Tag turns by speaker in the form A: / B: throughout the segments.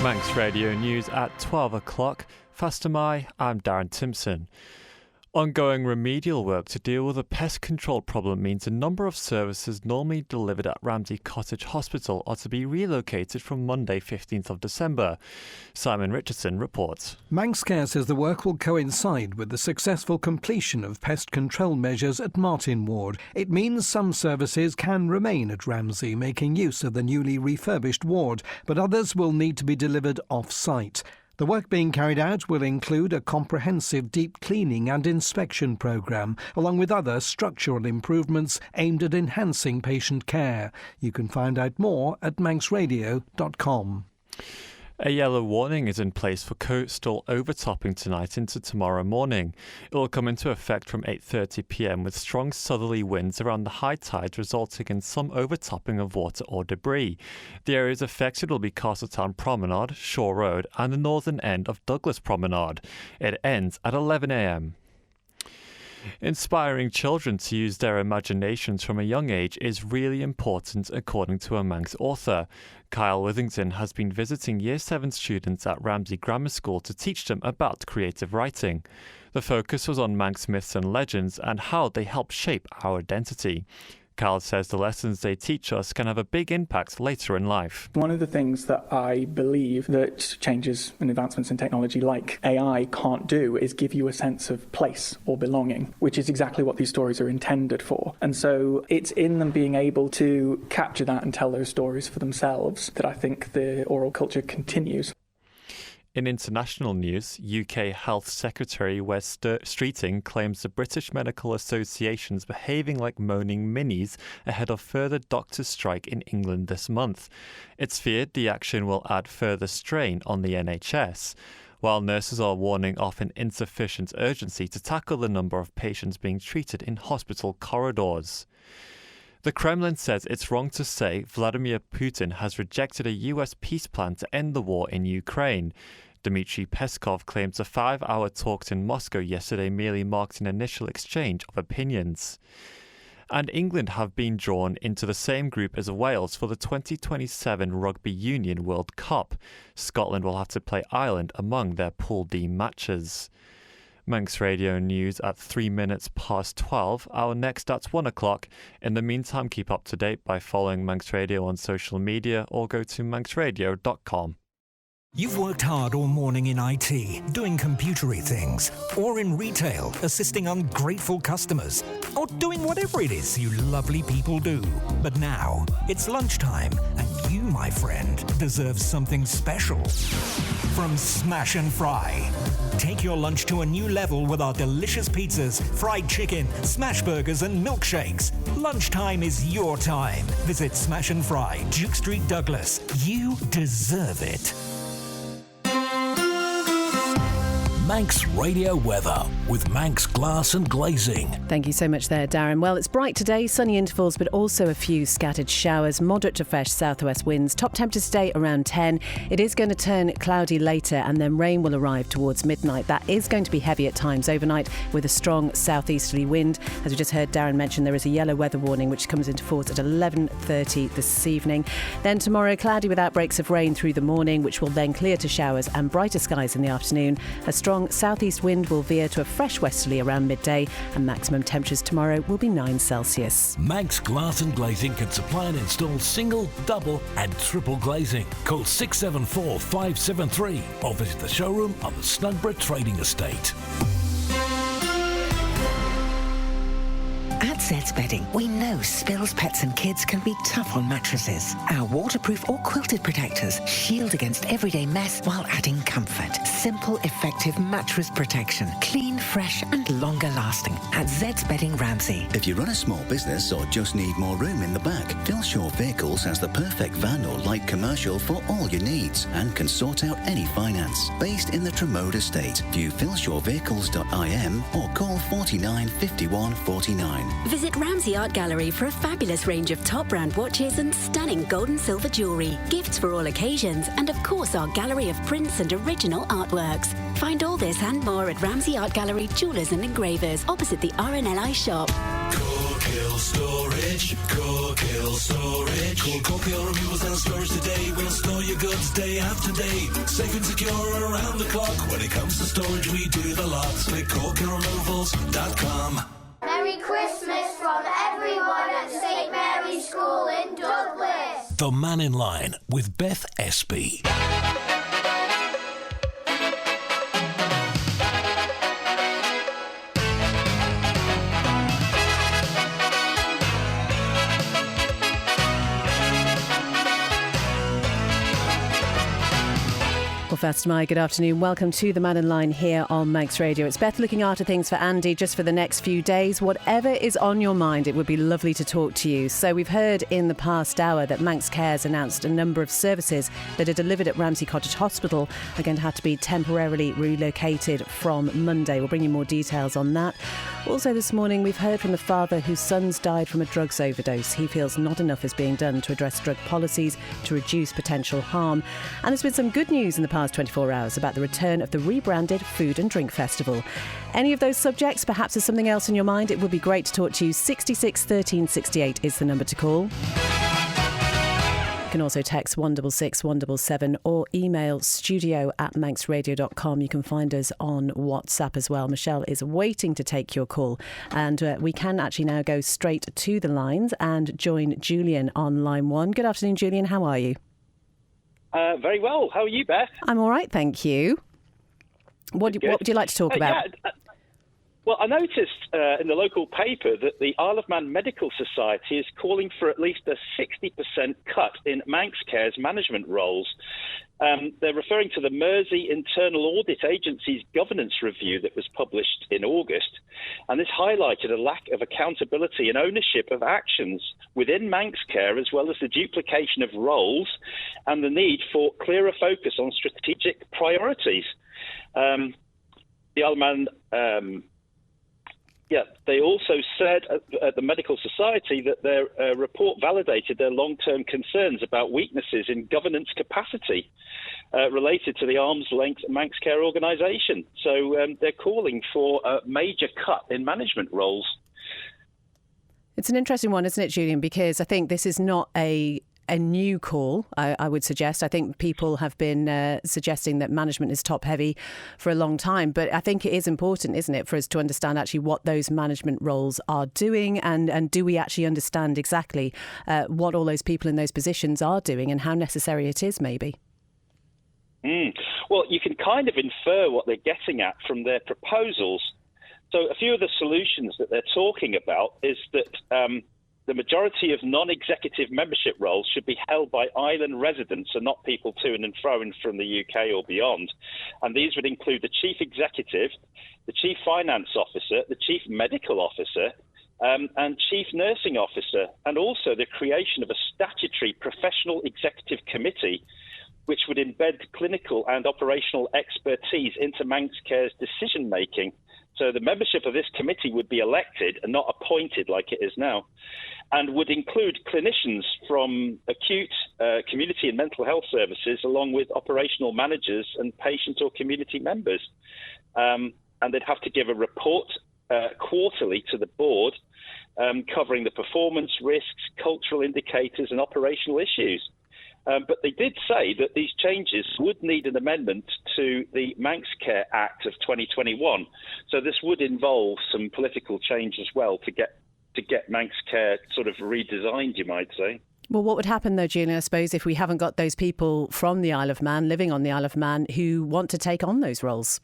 A: Manx Radio News at 12 o'clock. Faster my, I'm Darren Timpson. Ongoing remedial work to deal with a pest control problem means a number of services normally delivered at Ramsey Cottage Hospital are to be relocated from Monday 15th of December. Simon Richardson reports.
B: Manx Care says the work will coincide with the successful completion of pest control measures at Martin Ward. It means some services can remain at Ramsey, making use of the newly refurbished ward, but others will need to be delivered off-site. The work being carried out will include a comprehensive deep cleaning and inspection programme, along with other structural improvements aimed at enhancing patient care. You can find out more at manxradio.com.
A: A yellow warning is in place for coastal overtopping tonight into tomorrow morning. It will come into effect from 8:30 p.m. with strong southerly winds around the high tide, resulting in some overtopping of water or debris. The areas affected will be Castletown Promenade, Shore Road and the northern end of Douglas Promenade. It ends at 11 a.m. Inspiring children to use their imaginations from a young age is really important, according to a Manx author. Kyle Withington has been visiting Year 7 students at Ramsey Grammar School to teach them about creative writing. The focus was on Manx myths and legends and how they help shape our identity. Kyle says the lessons they teach us can have a big impact later in life.
C: One of the things that I believe that changes and advancements in technology like AI can't do is give you a sense of place or belonging, which is exactly what these stories are intended for. And so it's in them being able to capture that and tell those stories for themselves that I think the oral culture continues.
A: In international news, UK Health Secretary Wes Streeting claims the British Medical Association's behaving like moaning minis ahead of further doctors' strike in England this month. It's feared the action will add further strain on the NHS, while nurses are warning off an insufficient urgency to tackle the number of patients being treated in hospital corridors. The Kremlin says it's wrong to say Vladimir Putin has rejected a US peace plan to end the war in Ukraine. Dmitry Peskov claims a 5-hour talk in Moscow yesterday merely marked an initial exchange of opinions. And England have been drawn into the same group as Wales for the 2027 Rugby Union World Cup. Scotland will have to play Ireland among their Pool D matches. Manx Radio News at 3 minutes past 12. Our next at 1 o'clock. In the meantime, keep up to date by following Manx Radio on social media or go to manxradio.com.
D: You've worked hard all morning in IT, doing computery things, or in retail, assisting ungrateful customers, or doing whatever it is you lovely people do. But now, it's lunchtime, and you, my friend, deserve something special. From Smash and Fry. Take your lunch to a new level with our delicious pizzas, fried chicken, smash burgers and milkshakes. Lunchtime is your time. Visit Smash and Fry, Duke Street, Douglas. You deserve it.
E: Manx Radio Weather with Manx Glass and Glazing.
F: Thank you so much there, Darren. Well, it's bright today, sunny intervals, but also a few scattered showers, moderate to fresh southwest winds. Top temperatures today around 10. It is going to turn cloudy later and then rain will arrive towards midnight. That is going to be heavy at times overnight with a strong southeasterly wind. As we just heard Darren mention, there is a yellow weather warning which comes into force at 11:30 this evening. Then tomorrow, cloudy with outbreaks of rain through the morning, which will then clear to showers and brighter skies in the afternoon. A strong southeast wind will veer to a fresh westerly around midday, and maximum temperatures tomorrow will be 9 Celsius.
E: Manx Glass and Glazing can supply and install single, double and triple glazing. Call 674 573 or visit the showroom on the Snugborough Trading Estate.
G: At Zed's Bedding, we know spills, pets and kids can be tough on mattresses. Our waterproof or quilted protectors shield against everyday mess while adding comfort. Simple, effective mattress protection. Clean, fresh and longer lasting. At Zed's Bedding Ramsey.
H: If you run a small business or just need more room in the back, Philshaw Vehicles has the perfect van or light commercial for all your needs and can sort out any finance. Based in the Tremode Estate, view philshawvehicles.im or call 49 51 49.
I: Visit Ramsey Art Gallery for a fabulous range of top brand watches and stunning gold and silver jewellery, gifts for all occasions, and of course our gallery of prints and original artworks. Find all this and more at Ramsey Art Gallery Jewellers and Engravers opposite the RNLI shop.
E: Hill Storage. Cork Hill Storage. Call Cork Hill Removals and Storage today. We'll store your goods day after day. Safe and secure around the clock. When it comes to storage, we do the lot. Click CorkHillRemovals.com.
J: Merry Christmas from everyone at St Mary's School in Douglas.
E: The Mannin Line with Beth Espey.
F: Well, first, my good afternoon. Welcome to the Mannin Line here on Manx Radio. It's Beth looking after things for Andy just for the next few days. Whatever is on your mind, it would be lovely to talk to you. So we've heard in the past hour that Manx Cares announced a number of services that are delivered at Ramsey Cottage Hospital are going to have to be temporarily relocated from Monday. We'll bring you more details on that. Also this morning, we've heard from the father whose son's died from a drugs overdose. He feels not enough is being done to address drug policies to reduce potential harm. And there's been some good news in the past 24 hours about the return of the rebranded Food and Drink Festival. Any of those subjects, perhaps there's something else in your mind, it would be great to talk to you. 66 13 68 is the number to call. You can also text 166 177 or email studio@manxradio.com. You can find us on WhatsApp as well. Michelle is waiting to take your call, and we can actually now go straight to the lines and join Julian on line 1. Good afternoon, Julian. How are you?
K: Very well. How are you, Beth?
F: I'm all right, thank you. What would you like to talk about?
K: Well, I noticed in the local paper that the Isle of Man Medical Society is calling for at least a 60% cut in Manx Care's management roles. They're referring to the Mersey Internal Audit Agency's governance review that was published in August. And this highlighted a lack of accountability and ownership of actions within Manx Care, as well as the duplication of roles and the need for clearer focus on strategic priorities. The Isle of Man... they also said at the Medical Society that their report validated their long-term concerns about weaknesses in governance capacity related to the arm's length Manx Care organisation. So they're calling for a major cut in management roles.
F: It's an interesting one, isn't it, Julian? Because I think this is not a new call, I would suggest. I think people have been suggesting that management is top heavy for a long time. But I think it is important, isn't it, for us to understand actually what those management roles are doing, and do we actually understand exactly what all those people in those positions are doing and how necessary it is, maybe?
K: Well, you can kind of infer what they're getting at from their proposals. So a few of the solutions that they're talking about is that the majority of non-executive membership roles should be held by island residents and not people to and fro from the UK or beyond. And these would include the chief executive, the chief finance officer, the chief medical officer, and chief nursing officer, and also the creation of a statutory professional executive committee which would embed clinical and operational expertise into Manx Care's decision-making. So the membership of this committee would be elected and not appointed like it is now, and would include clinicians from acute, community and mental health services, along with operational managers and patient or community members. And they'd have to give a report quarterly to the board covering the performance risks, cultural indicators and operational issues. But they did say that these changes would need an amendment to the Manx Care Act of 2021. So this would involve some political change as well to get Manx Care sort of redesigned, you might say.
F: Well, what would happen though, Julian, I suppose, if we haven't got those people from the Isle of Man, living on the Isle of Man, who want to take on those roles?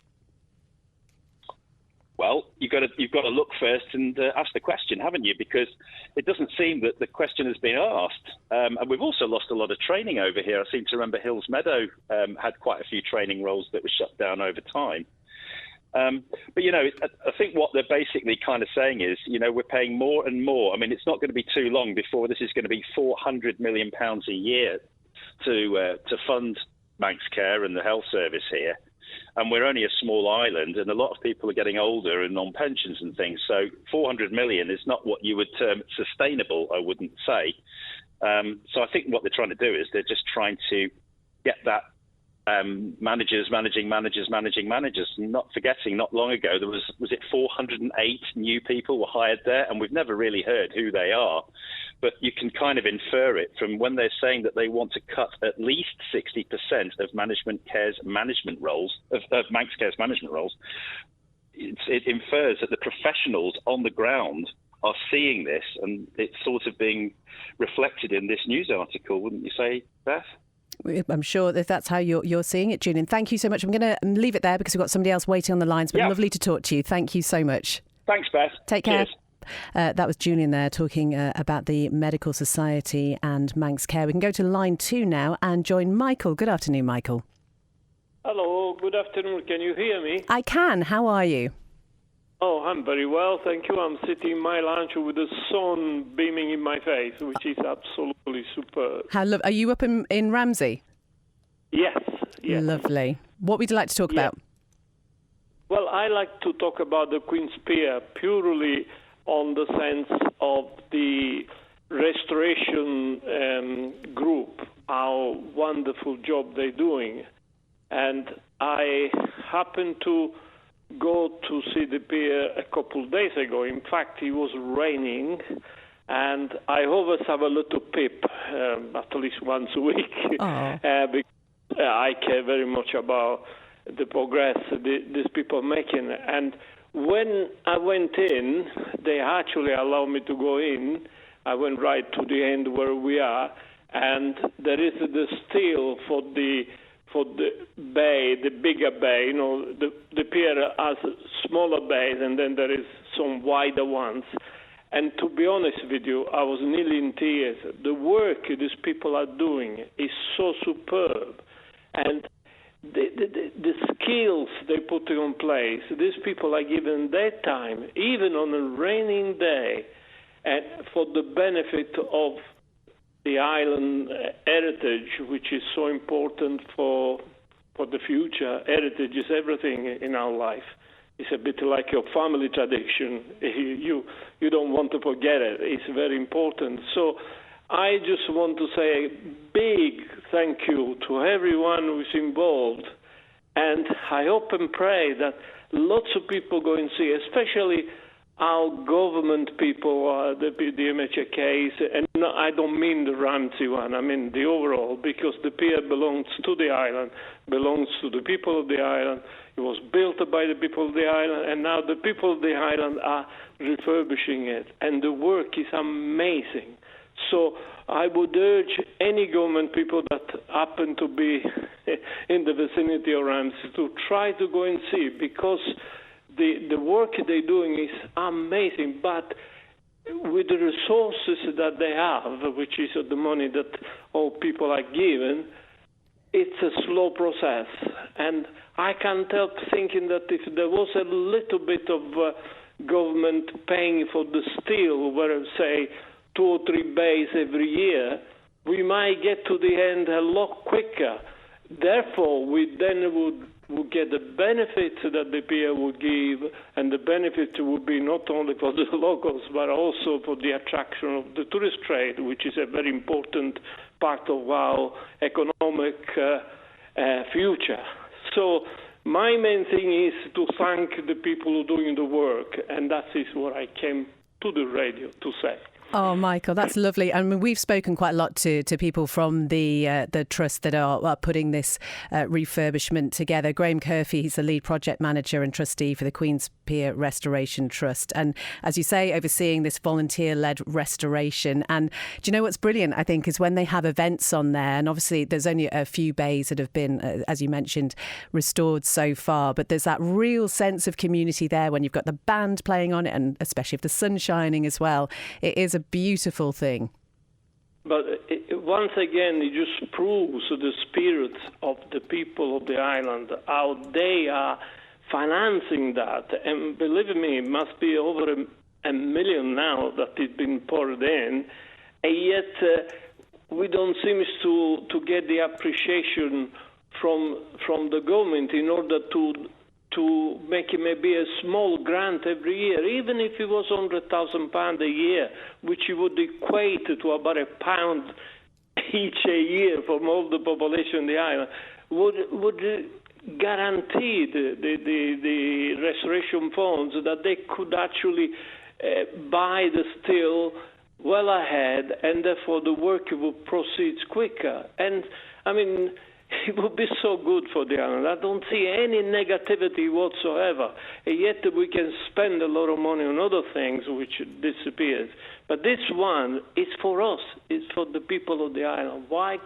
K: Well, you've got to look first and ask the question, haven't you? Because it doesn't seem that the question has been asked. And we've also lost a lot of training over here. I seem to remember Hills Meadow had quite a few training roles that were shut down over time. But, I think what they're basically kind of saying is, we're paying more and more. I mean, it's not going to be too long before this is going to be £400 million a year to fund Manx Care and the health service here. And we're only a small island, and a lot of people are getting older and on pensions and things. So 400 million is not what you would term sustainable, I wouldn't say. So I think what they're trying to do is they're just trying to get that managers, managing managers. Not forgetting, not long ago, there was it 408 new people were hired there, and we've never really heard who they are. But you can kind of infer it from when they're saying that they want to cut at least 60% of Manx Care's management roles. It infers that the professionals on the ground are seeing this, and it's sort of being reflected in this news article, wouldn't you say, Beth?
F: I'm sure that that's how you're seeing it, Julian. Thank you so much. I'm going to leave it there because we've got somebody else waiting on the line. It's been lovely to talk to you. Thank you so much.
K: Thanks, Beth.
F: Take care.
K: Cheers.
F: That was Julian there talking about the Medical Society and Manx Care. We can go to line 2 now and join Michael. Good afternoon, Michael.
L: Hello, good afternoon. Can you hear me?
F: I can. How are you?
L: Oh, I'm very well, thank you. I'm sitting in my lounge with the sun beaming in my face, which is absolutely superb.
F: Are you up in Ramsey?
L: Yes.
F: Lovely. What would you like to talk about?
L: Well, I like to talk about the Queen's Pier purely on the sense of the restoration group, how wonderful job they're doing. And I happened to go to see the pier a couple of days ago. In fact, it was raining, and I always have a little pip, at least once a week, because I care very much about the progress these people are making. And when I went in, they actually allowed me to go in. I went right to the end where we are, and there is the steel for the bay, the bigger bay. You know, the pier has smaller bays, and then there is some wider ones. And to be honest with you, I was nearly in tears. The work these people are doing is so superb, and the skills they put in place. These people are given their time, even on a raining day, and for the benefit of the island heritage, which is so important for the future. Heritage is everything in our life. It's a bit like your family tradition. You don't want to forget it. It's very important. So I just want to say a big thank you to everyone who's involved. And I hope and pray that lots of people go and see, especially our government people, the MHKs, and no, I don't mean the Ramsey one, I mean the overall, because the pier belongs to the island, belongs to the people of the island. It was built by the people of the island, and now the people of the island are refurbishing it, and the work is amazing. So I would urge any government people that happen to be in the vicinity of Ramsey to try to go and see, because the work they're doing is amazing, but with the resources that they have, which is the money that all people are given, it's a slow process. And I can't help thinking that if there was a little bit of government paying for the steel, where, say, 2 or 3 bays every year, we might get to the end a lot quicker. Therefore, we then would get the benefits that the pier would give, and the benefit would be not only for the locals, but also for the attraction of the tourist trade, which is a very important part of our economic future. So my main thing is to thank the people who are doing the work, and that is what I came to the radio to say.
F: Oh, Michael, that's lovely. I mean, we've spoken quite a lot to people from the trust that are putting this refurbishment together. Graham Curfew, he's the lead project manager and trustee for the Queen's Pier Restoration Trust. And as you say, overseeing this volunteer-led restoration. And do you know what's brilliant, I think, is when they have events on there. And obviously, there's only a few bays that have been, as you mentioned, restored so far. But there's that real sense of community there when you've got the band playing on it, and especially if the sun's shining as well. It is a beautiful thing.
L: But once again, it just proves the spirit of the people of the island, how they are financing that. And believe me, it must be over a million now that it's been poured in, and yet we don't seem to get the appreciation from the government in order to make it maybe a small grant every year, even if it was £100,000 a year, which would equate to about £1 each a year from all the population of the island. would guarantee the restoration funds that they could actually buy the steel well ahead, and therefore the work will proceed quicker. And I mean, it would be so good for the island. I don't see any negativity whatsoever. And yet we can spend a lot of money on other things which disappears. But this one is for us. It's for the people of the island. Why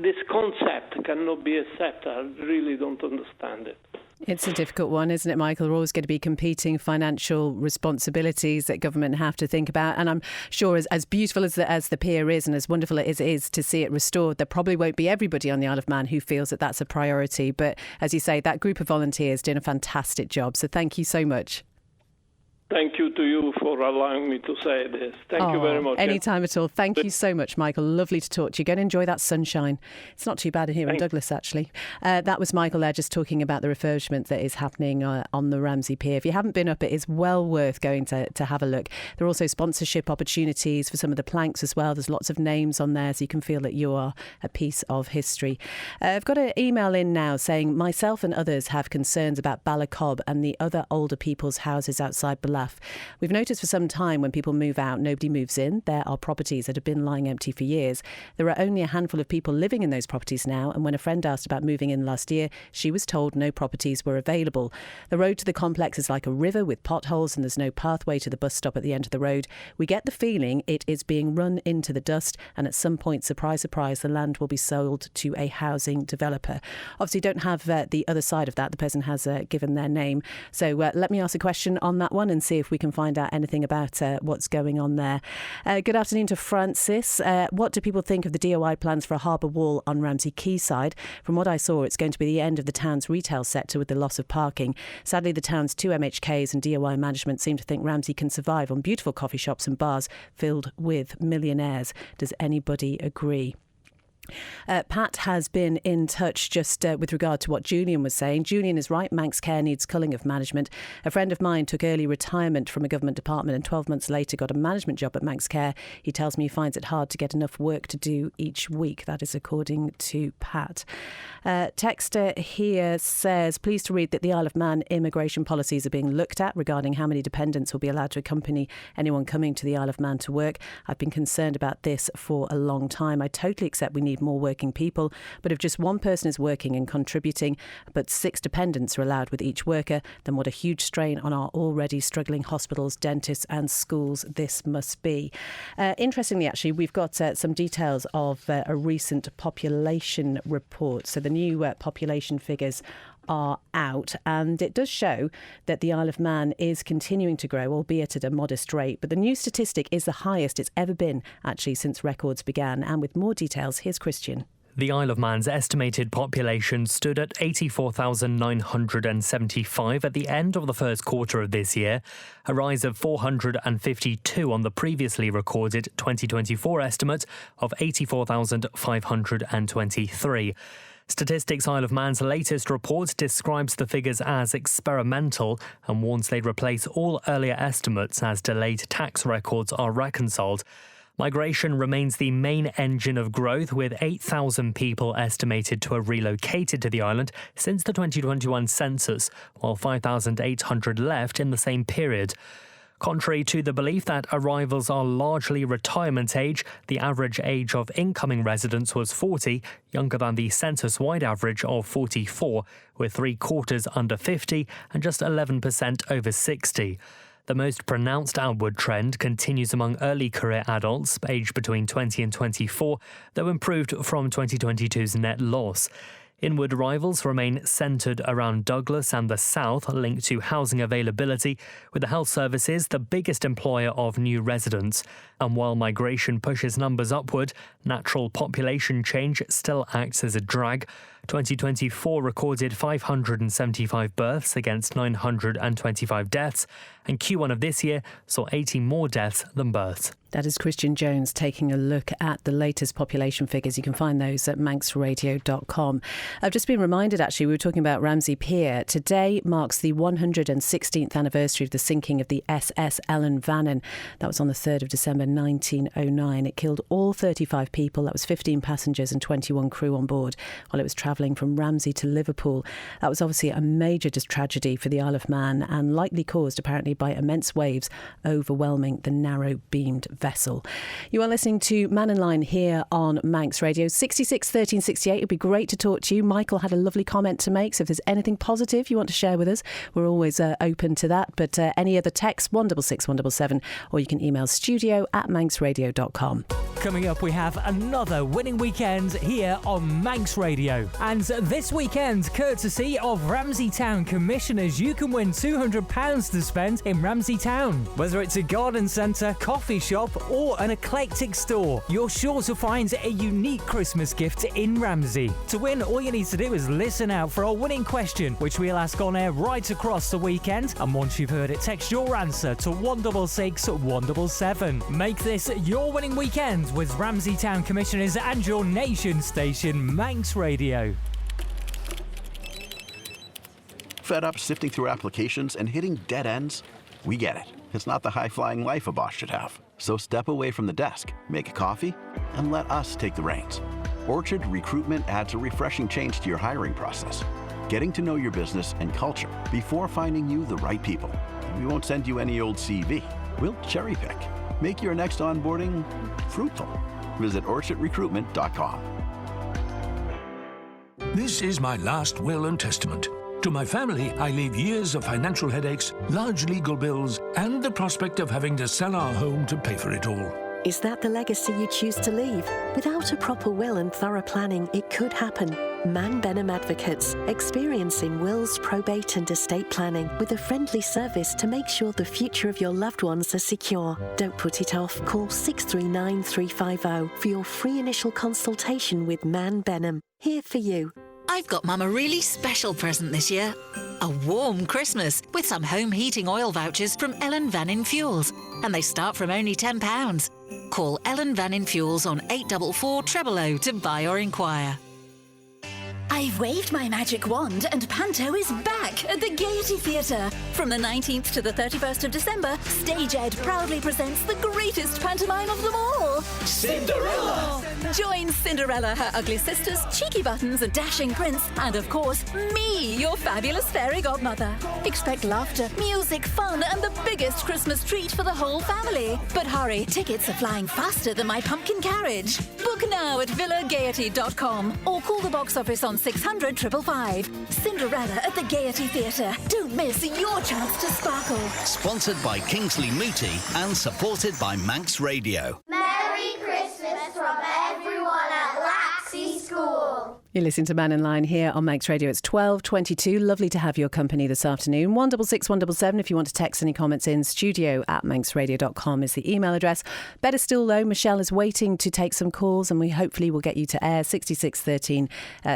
L: this concept cannot be accepted? I really don't understand it.
F: It's a difficult one, isn't it, Michael? There are always going to be competing financial responsibilities that government have to think about. And I'm sure as beautiful as the pier is and as wonderful it is to see it restored, there probably won't be everybody on the Isle of Man who feels that that's a priority. But as you say, that group of volunteers doing a fantastic job. So thank you so much.
L: Thank you to you for allowing me to say this. Thank you very much.
F: Anytime at all. Thank you so much, Michael. Lovely to talk to you. Go and enjoy that sunshine. It's not too bad here in Douglas, actually. That was Michael there just talking about the refurbishment that is happening on the Ramsey Pier. If you haven't been up, it is well worth going to have a look. There are also sponsorship opportunities for some of the planks as well. There's lots of names on there, so you can feel that you are a piece of history. I've got an email in now saying, myself and others have concerns about Balacob and the other older people's houses outside Bala. We've noticed for some time when people move out, nobody moves in. There are properties that have been lying empty for years. There are only a handful of people living in those properties now, and when a friend asked about moving in last year, she was told no properties were available. The road to the complex is like a river with potholes, and there's no pathway to the bus stop at the end of the road. We get the feeling it is being run into the dust, and at some point, surprise, surprise, the land will be sold to a housing developer. Obviously, don't have the other side of that. The person has given their name. So let me ask a question on that one and see if we can find out anything about what's going on there. Good afternoon to Francis. What do people think of the DOI plans for a harbour wall on Ramsey Quayside? From what I saw, it's going to be the end of the town's retail sector with the loss of parking. Sadly, the town's two MHKs and DOI management seem to think Ramsey can survive on beautiful coffee shops and bars filled with millionaires. Does anybody agree? Pat has been in touch just with regard to what Julian was saying. Julian is right. Manx Care needs culling of management. A friend of mine took early retirement from a government department and 12 months later got a management job at Manx Care. He tells me he finds it hard to get enough work to do each week. That is according to Pat. Texter here says, pleased to read that the Isle of Man immigration policies are being looked at regarding how many dependents will be allowed to accompany anyone coming to the Isle of Man to work. I've been concerned about this for a long time. I totally accept we need more working people, but if just one person is working and contributing, but 6 dependents are allowed with each worker, then what a huge strain on our already struggling hospitals, dentists and schools this must be. Interestingly, actually, we've got some details of a recent population report. So the new population figures are out, and it does show that the Isle of Man is continuing to grow, albeit at a modest rate. But the new statistic is the highest it's ever been, actually, since records began. And with more details, here's Christian.
M: The Isle of Man's estimated population stood at 84,975 at the end of the first quarter of this year, a rise of 452 on the previously recorded 2024 estimate of 84,523. Statistics Isle of Man's latest report describes the figures as experimental and warns they'd replace all earlier estimates as delayed tax records are reconciled. Migration remains the main engine of growth, with 8,000 people estimated to have relocated to the island since the 2021 census, while 5,800 left in the same period. Contrary to the belief that arrivals are largely retirement age, the average age of incoming residents was 40, younger than the census-wide average of 44, with 3/4 under 50 and just 11% over 60. The most pronounced outward trend continues among early career adults, aged between 20 and 24, though improved from 2022's net loss. Inward arrivals remain centred around Douglas and the south, linked to housing availability, with the health services the biggest employer of new residents. And while migration pushes numbers upward, natural population change still acts as a drag. 2024 recorded 575 births against 925 deaths, and Q1 of this year saw 80 more deaths than births.
F: That is Christian Jones taking a look at the latest population figures. You can find those at manxradio.com. I've just been reminded, actually, we were talking about Ramsey Pier. Today marks the 116th anniversary of the sinking of the SS Ellen Vannin. That was on the 3rd of December 1909. It killed all 35 people. That was 15 passengers and 21 crew on board while it was travelling from Ramsey to Liverpool. That was obviously a major tragedy for the Isle of Man and likely caused, apparently, by immense waves overwhelming the narrow-beamed vessel. You are listening to Mannin Line here on Manx Radio. 66 13 68. It'd be great to talk to you. Michael had a lovely comment to make, so if there's anything positive you want to share with us, we're always open to that. But any other text, 166 177, or you can email studio@manxradio.com.
N: Coming up, we have another winning weekend here on Manx Radio. And this weekend, courtesy of Ramsey Town Commissioners, you can win £200 to spend in Ramsey Town. Whether it's a garden centre, coffee shop or an eclectic store, you're sure to find a unique Christmas gift in Ramsey. To win, all you need to do is listen out for our winning question, which we'll ask on air right across the weekend. And once you've heard it, text your answer to 166 177. Make this your winning weekend with Ramsey Town Commissioners and your nation station, Manx Radio.
O: Fed up sifting through applications and hitting dead ends? We get it. It's not the high-flying life a boss should have. So step away from the desk, make a coffee, and let us take the reins. Orchard Recruitment adds a refreshing change to your hiring process, getting to know your business and culture before finding you the right people. We won't send you any old CV. We'll cherry pick. Make your next onboarding fruitful. Visit orchardrecruitment.com.
P: This is my last will and testament. To my family, I leave years of financial headaches, large legal bills, and the prospect of having to sell our home to pay for it all.
Q: Is that the legacy you choose to leave? Without a proper will and thorough planning, it could happen. Mannin Advocates, experiencing wills, probate and estate planning with a friendly service to make sure the future of your loved ones are secure. Don't put it off. Call 639 350 for your free initial consultation with Mannin. Here for you.
R: I've got Mum a really special present this year. A warm Christmas with some home heating oil vouchers from Ellen Vannin Fuels. And they start from only £10. Call Ellen Vannin Fuels on 844 000 to buy or inquire.
S: I've waved my magic wand and Panto is back at the Gaiety Theatre. From the 19th to the 31st of December, Stage Ed proudly presents the greatest pantomime of them all,
E: Cinderella!
S: Join Cinderella, her ugly sisters, Cheeky Buttons, a dashing prince, and of course, me, your fabulous fairy godmother. Expect laughter, music, fun, and the biggest Christmas treat for the whole family. But hurry, tickets are flying faster than my pumpkin carriage. Book now at villagaiety.com or call the box office on 600 555. Cinderella at the Gaiety Theatre. Don't miss your chance to sparkle.
H: Sponsored by Kingsley Moody and supported by Manx Radio.
J: Merry Christmas from everyone at Laxey School.
F: You're listening to Man in Line here on Manx Radio. It's 12:22. Lovely to have your company this afternoon. 166 177 if you want to text any comments in. studio@manxradio.com is the email address. Better still, though, Michelle is waiting to take some calls and we hopefully will get you to air 66 13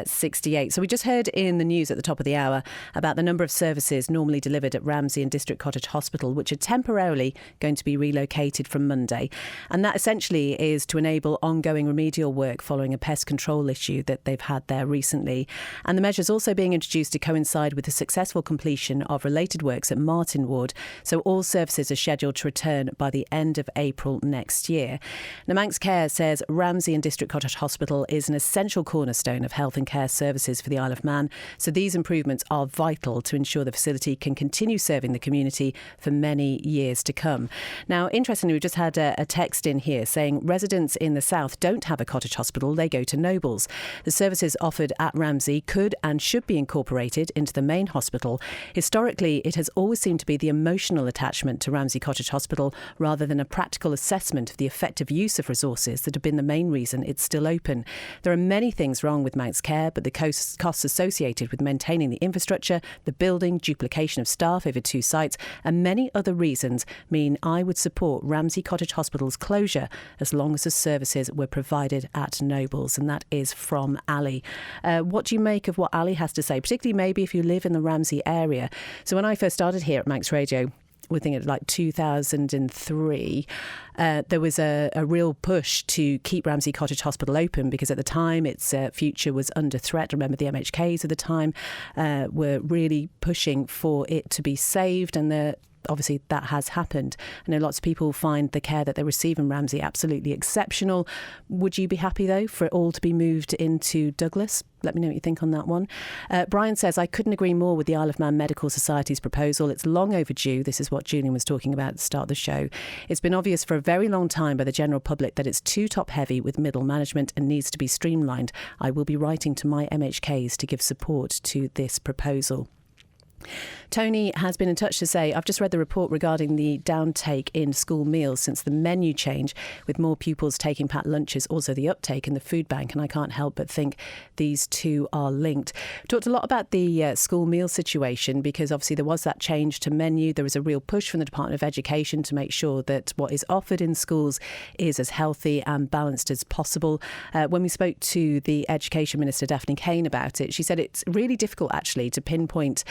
F: 68. So we just heard in the news at the top of the hour about the number of services normally delivered at Ramsey and District Cottage Hospital, which are temporarily going to be relocated from Monday. And that essentially is to enable ongoing remedial work following a pest control issue that they've had there recently. And the measure is also being introduced to coincide with the successful completion of related works at Martin Ward. So all services are scheduled to return by the end of April next year. Now, Manx Care says Ramsey and District Cottage Hospital is an essential cornerstone of health and care services for the Isle of Man. So these improvements are vital to ensure the facility can continue serving the community for many years to come. Now, interestingly, we've just had a text in here saying residents in the south don't have a cottage hospital, they go to Nobles. The services offered at Ramsey could and should be incorporated into the main hospital. Historically, it has always seemed to be the emotional attachment to Ramsey Cottage Hospital rather than a practical assessment of the effective use of resources that have been the main reason it's still open. There are many things wrong with Manx Care, but the costs associated with maintaining the infrastructure, the building, duplication of staff over 2 sites, and many other reasons mean I would support Ramsey Cottage Hospital's closure as long as the services were provided at Nobles. And that is from Ali. Ramsey. What do you make of what Ali has to say, particularly maybe if you live in the Ramsey area? So when I first started here at Manx Radio, we're thinking like 2003, there was a real push to keep Ramsey Cottage Hospital open because at the time its future was under threat. Remember, the MHKs at the time were really pushing for it to be saved, and obviously that has happened. I know lots of people find the care that they receive in Ramsey absolutely exceptional. Would you be happy, though, for it all to be moved into Douglas? Let me know what you think on that one. Brian says, I couldn't agree more with the Isle of Man Medical Society's proposal. It's long overdue. This is what Julian was talking about at the start of the show. It's been obvious for a very long time by the general public that it's too top-heavy with middle management and needs to be streamlined. I will be writing to my MHKs to give support to this proposal. Tony has been in touch to say, I've just read the report regarding the downtake in school meals since the menu change, with more pupils taking packed lunches, also the uptake in the food bank, and I can't help but think these two are linked. We talked a lot about the school meal situation because obviously there was that change to menu. There was a real push from the Department of Education to make sure that what is offered in schools is as healthy and balanced as possible. When we spoke to the Education Minister, Daphne Kane, about it, she said it's really difficult actually to pinpoint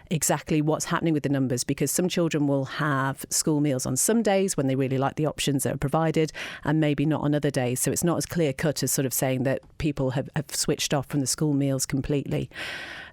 F: exactly what's happening with the numbers because some children will have school meals on some days when they really like the options that are provided and maybe not on other days. So it's not as clear cut as sort of saying that people have switched off from the school meals completely.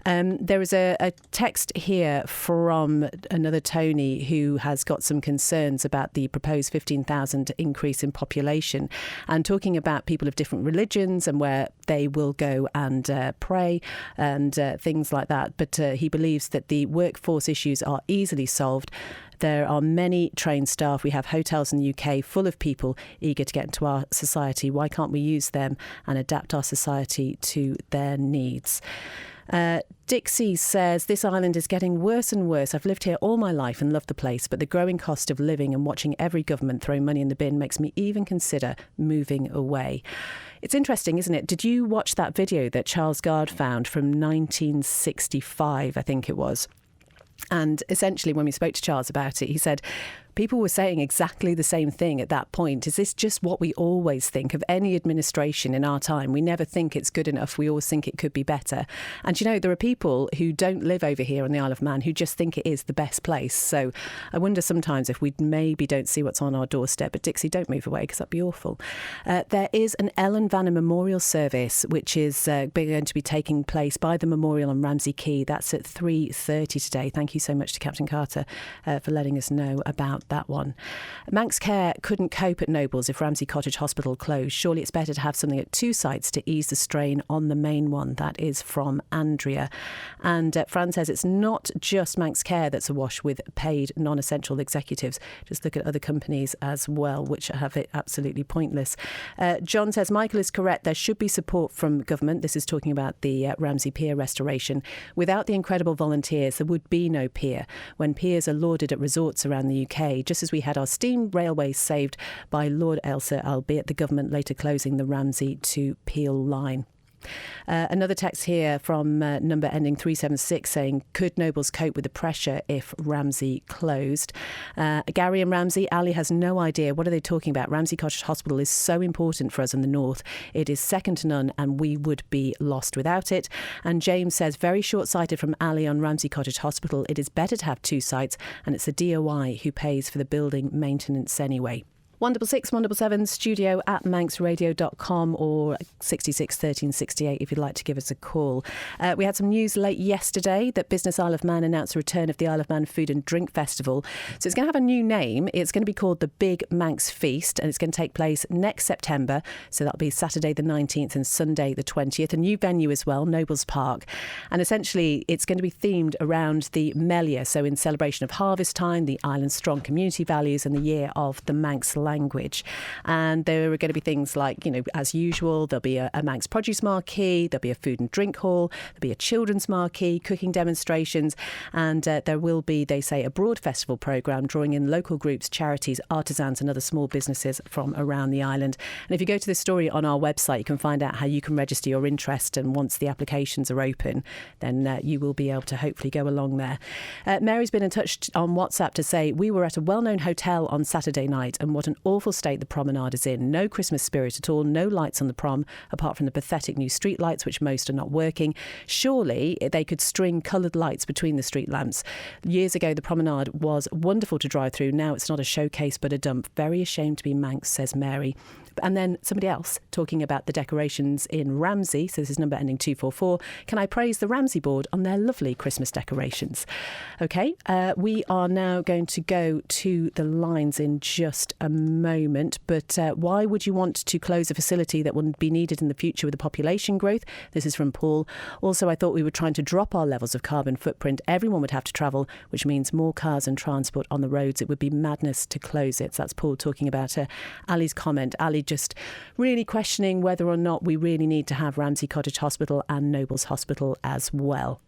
F: There is a text here from another Tony who has got some concerns about the proposed 15,000 increase in population and talking about people of different religions and where they will go and pray and things like that. But he believes that the workforce issues are easily solved. There are many trained staff. We have hotels in the UK full of people eager to get into our society. Why can't we use them and adapt our society to their needs? Dixie says, this island is getting worse and worse. I've lived here all my life and loved the place, but the growing cost of living and watching every government throw money in the bin makes me even consider moving away. It's interesting, isn't it? Did you watch that video that Charles Gard found from 1965, I think it was? And essentially, when we spoke to Charles about it, he said, people were saying exactly the same thing at that point. Is this just what we always think of any administration in our time? We never think it's good enough. We always think it could be better. And, you know, there are people who don't live over here on the Isle of Man who just think it is the best place. So I wonder sometimes if we maybe don't see what's on our doorstep. But Dixie, don't move away because that'd be awful. There is an Ellen Vannin Memorial Service which is going to be taking place by the memorial on Ramsey Quay. That's at 3:30 today. Thank you so much to Captain Carter for letting us know about that one. Manx Care couldn't cope at Nobles if Ramsey Cottage Hospital closed. Surely it's better to have something at two sites to ease the strain on the main one. That is from Andrea. And Fran says it's not just Manx Care that's awash with paid non-essential executives. Just look at other companies as well, which have it absolutely pointless. John says Michael is correct. There should be support from government. This is talking about the Ramsey Pier restoration. Without the incredible volunteers, there would be no pier. When piers are lauded at resorts around the UK, just as we had our steam railways saved by Lord Ailsa, albeit the government later closing the Ramsey to Peel line. Another text here from number ending 376 saying, could Nobles cope with the pressure if Ramsey closed? Gary and Ramsey, Ali has no idea. What are they talking about? Ramsey Cottage Hospital is so important for us in the north. It is second to none and we would be lost without it. And James says, very short-sighted from Ali on Ramsey Cottage Hospital. It is better to have two sites and it's the DOI who pays for the building maintenance anyway. 166 177 studio at manxradio.com or 66 13 68 if you'd like to give us a call. We had some news late yesterday that Business Isle of Man announced the return of the Isle of Man Food and Drink Festival. So it's going to have a new name. It's going to be called the Big Manx Feast and it's going to take place next September. So that'll be Saturday the 19th and Sunday the 20th. A new venue as well, Nobles Park. And essentially it's going to be themed around the Melia. So in celebration of harvest time, the island's strong community values and the year of the Manx language. And there are going to be things like, you know, as usual, there'll be a Manx produce marquee, there'll be a food and drink hall, there'll be a children's marquee, cooking demonstrations, and there will be, they say, a broad festival programme drawing in local groups, charities, artisans and other small businesses from around the island. And if you go to this story on our website, you can find out how you can register your interest, and once the applications are open, then you will be able to hopefully go along there. Mary's been in touch on WhatsApp to say, we were at a well-known hotel on Saturday night and what an awful state the promenade is in. No Christmas spirit at all, no lights on the prom, apart from the pathetic new street lights, which most are not working. Surely they could string coloured lights between the street lamps. Years ago, the promenade was wonderful to drive through. Now it's not a showcase but a dump. Very ashamed to be Manx, says Mary. And then somebody else talking about the decorations in Ramsey. So this is number ending 244. Can I praise the Ramsey board on their lovely Christmas decorations? OK, we are now going to go to the lines in just a moment. But why would you want to close a facility that will be needed in the future with the population growth? This is from Paul. Also, I thought we were trying to drop our levels of carbon footprint. Everyone would have to travel, which means more cars and transport on the roads. It would be madness to close it. So that's Paul talking about Ali's comment. Ali just really questioning whether or not we really need to have Ramsey Cottage Hospital and Nobles Hospital as well.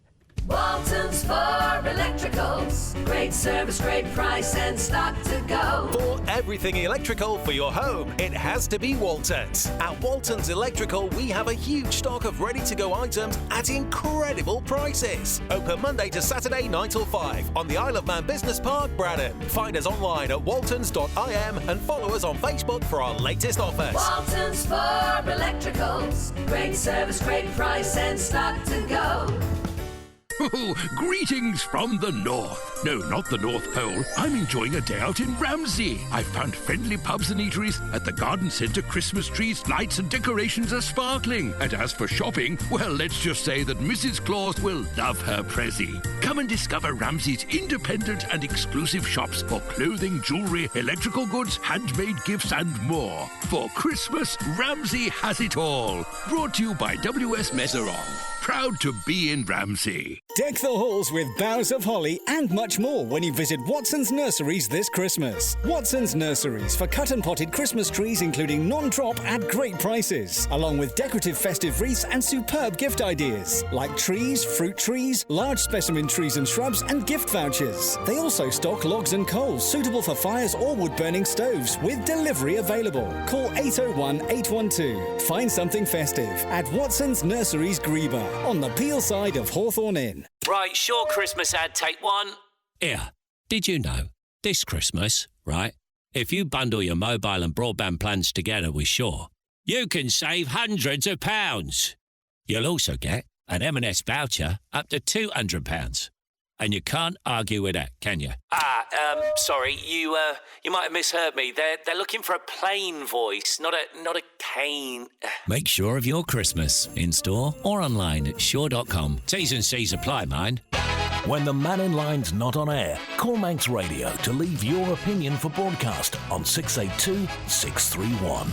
T: Walton's for electricals. Great service, great price, and stock to go.
U: For everything electrical for your home, it has to be Walton's. At Walton's Electrical, we have a huge stock of ready-to-go items at incredible prices. Open Monday to Saturday 9 till 5 on the Isle of Man Business Park, Brannan. Find us online at waltons.im and follow us on Facebook for our latest offers.
T: Walton's for electricals. Great service, great price, and stock to go.
P: Greetings from the North. No, not the North Pole. I'm enjoying a day out in Ramsey. I've found friendly pubs and eateries. At the garden centre, Christmas trees, lights and decorations are sparkling. And as for shopping, well, let's just say that Mrs. Claus will love her Prezi. Come and discover Ramsey's independent and exclusive shops for clothing, jewellery, electrical goods, handmade gifts and more. For Christmas, Ramsey has it all. Brought to you by W.S. Mezeron. Proud to be in Ramsey.
V: Deck the halls with boughs of holly and much more when you visit Watson's Nurseries this Christmas. Watson's Nurseries for cut and potted Christmas trees including non-drop at great prices, along with decorative festive wreaths and superb gift ideas like trees, fruit trees, large specimen trees and shrubs and gift vouchers. They also stock logs and coals suitable for fires or wood-burning stoves with delivery available. Call 801 812. Find something festive at Watson's Nurseries, Greba, on the Peel side of Hawthorne Inn.
W: Right, sure Christmas ad, take one.
X: Here, did you know, this Christmas, right, if you bundle your mobile and broadband plans together with Shaw, you can save hundreds of pounds. You'll also get an M&S voucher up to £200. And you can't argue with that, can you?
W: Sorry, you might have misheard me. They're looking for a plain voice, not a cane.
X: Make sure of your Christmas in store or online at shaw.com. T's and C's apply, mind.
Y: When the Mannin line's not on air, call Manx Radio to leave your opinion for broadcast on 682 631.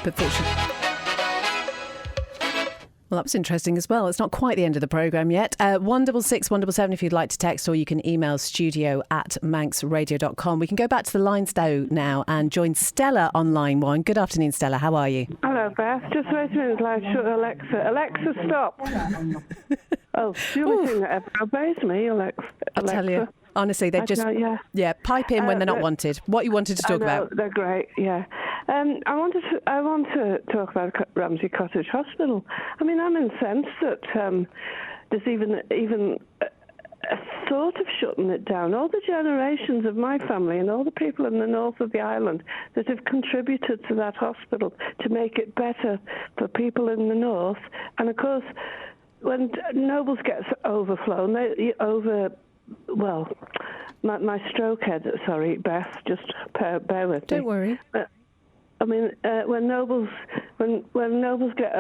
F: But well, that was interesting as well. It's not quite the end of the programme yet. 166 177 if you'd like to text, or you can email studio@manxradio.com. We can go back to the lines though now and join Stella on line one. Good afternoon, Stella. How are you?
Z: Hello, Beth. Just wait a minute. I shut Alexa. Alexa, stop. Oh, the only thing that ever obeys me, Alexa.
F: I tell you. Honestly, they just pipe in when they're not wanted. What you wanted to talk about?
Z: They're great. Yeah, I want to talk about Ramsey Cottage Hospital. I mean, I'm incensed that there's even a thought of shutting it down. All the generations of my family and all the people in the north of the island that have contributed to that hospital to make it better for people in the north, and of course, when Nobles gets overflown, well, my stroke head, sorry, Beth, just bear with me.
F: Don't worry.
Z: I mean, when Nobles get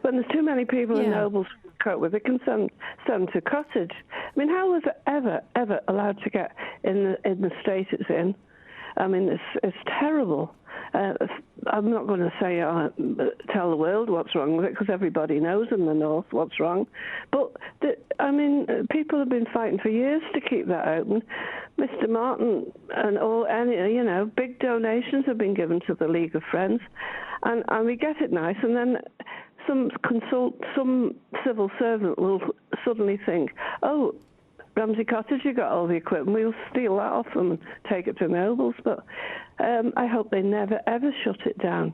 Z: when there's too many people in Nobles to cope with, it can send to Cottage. I mean, how was it ever allowed to get in the state it's in? I mean, it's terrible. I'm not going to say tell the world what's wrong with it, because everybody knows in the north what's wrong. But people have been fighting for years to keep that open. Mr. Martin and big donations have been given to the League of Friends, and we get it nice, and then some civil servant will suddenly think, oh, Ramsey Cottage, you got all the equipment, we'll steal that off them and take it to Nobles. But I hope they never, ever shut it down.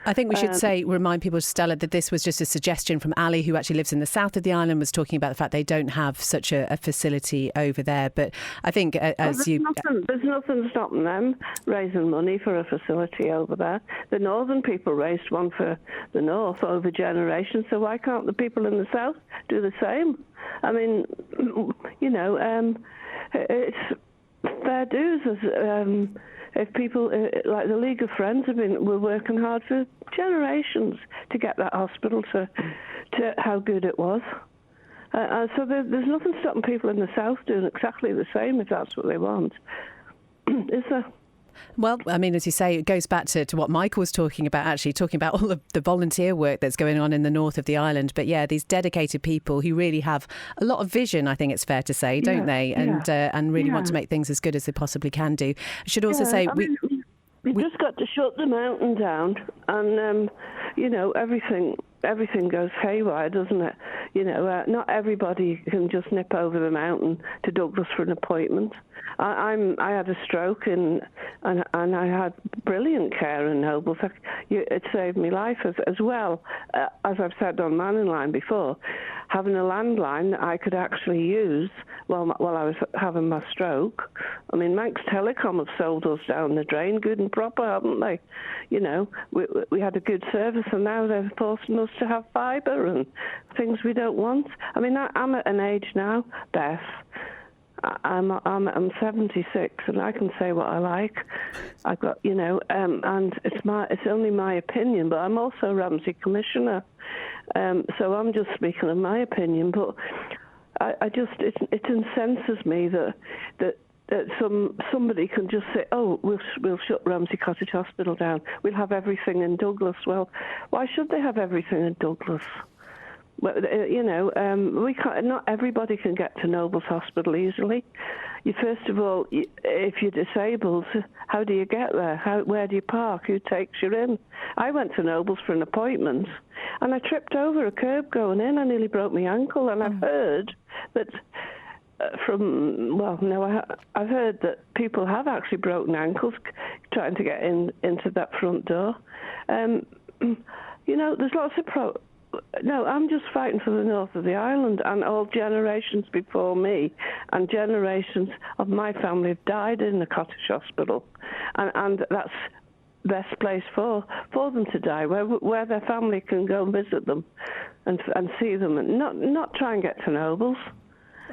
F: I think we should remind people, Stella, that this was just a suggestion from Ali, who actually lives in the south of the island, was talking about the fact they don't have such a facility over there. But I think there's
Z: nothing stopping them raising money for a facility over there. The northern people raised one for the north over generations, so why can't the people in the south do the same? I mean, it's fair dues. If people like the League of Friends were working hard for generations to get that hospital to how good it was. So there's nothing stopping people in the south doing exactly the same if that's what they want. Is there?
F: Well, I mean, as you say, it goes back to what Michael was talking about, actually talking about all of the volunteer work that's going on in the north of the island. But yeah, these dedicated people who really have a lot of vision, I think it's fair to say, don't they? And really want to make things as good as they possibly can do. I should also say...
Z: We've just got to shut the mountain down and, everything goes haywire, doesn't it? Not everybody can just nip over the mountain to Douglas for an appointment. I had a stroke and I had brilliant care in Nobles. It saved me life as well. As I've said on Mannin line before, having a landline that I could actually use while I was having my stroke. I mean, Manx Telecom have sold us down the drain, good and proper, haven't they? We had a good service, and now they're forcing us to have fibre and things we don't want. I mean, I'm at an age now, Beth. I'm 76, and I can say what I like. I've got, and it's only my opinion, but I'm also Ramsey Commissioner, so I'm just speaking of my opinion. But it incenses me that somebody can just say, oh, we'll shut Ramsey Cottage Hospital down. We'll have everything in Douglas. Well, why should they have everything in Douglas? Well, we can't. Not everybody can get to Nobles Hospital easily. First of all, if you're disabled, how do you get there? Where do you park? Who takes you in? I went to Nobles for an appointment, and I tripped over a curb going in. I nearly broke my ankle, and I've heard that. I've heard that people have actually broken ankles trying to get into that front door. There's lots of No, I'm just fighting for the north of the island, and all generations before me and generations of my family have died in the Cottage Hospital, and that's best place for them to die, where their family can go and visit them and see them, and not try and get to Nobles.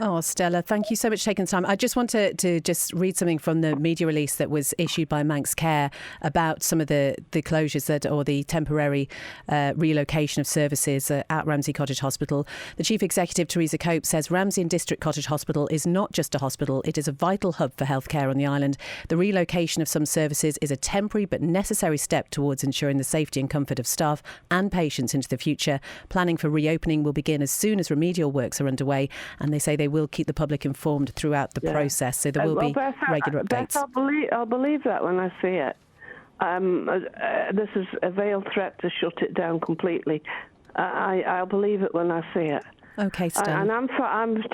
F: Oh, Stella, thank you so much for taking the time. I just want to just read something from the media release that was issued by Manx Care about some of the closures or the temporary relocation of services at Ramsey Cottage Hospital. The Chief Executive, Teresa Cope, says Ramsey and District Cottage Hospital is not just a hospital, it is a vital hub for healthcare on the island. The relocation of some services is a temporary but necessary step towards ensuring the safety and comfort of staff and patients into the future. Planning for reopening will begin as soon as remedial works are underway, and they say they will keep the public informed throughout the process, so there will be regular updates.
Z: I'll believe that when I see it. This is a veiled threat to shut it down completely. I'll believe it when I see it.
F: Okay, Stella.
Z: And I'm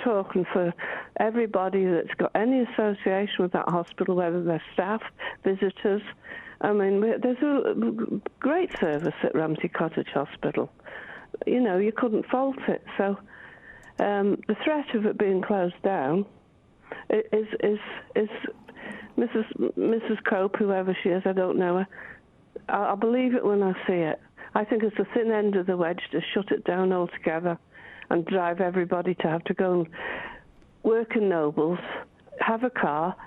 Z: talking for everybody that's got any association with that hospital, whether they're staff, visitors. I mean, there's a great service at Ramsey Cottage Hospital. You couldn't fault it. So the threat of it being closed down is Mrs. Cope, whoever she is, I don't know her. I'll believe it when I see it. I think it's the thin end of the wedge to shut it down altogether and drive everybody to have to go and work in Nobles, have a car,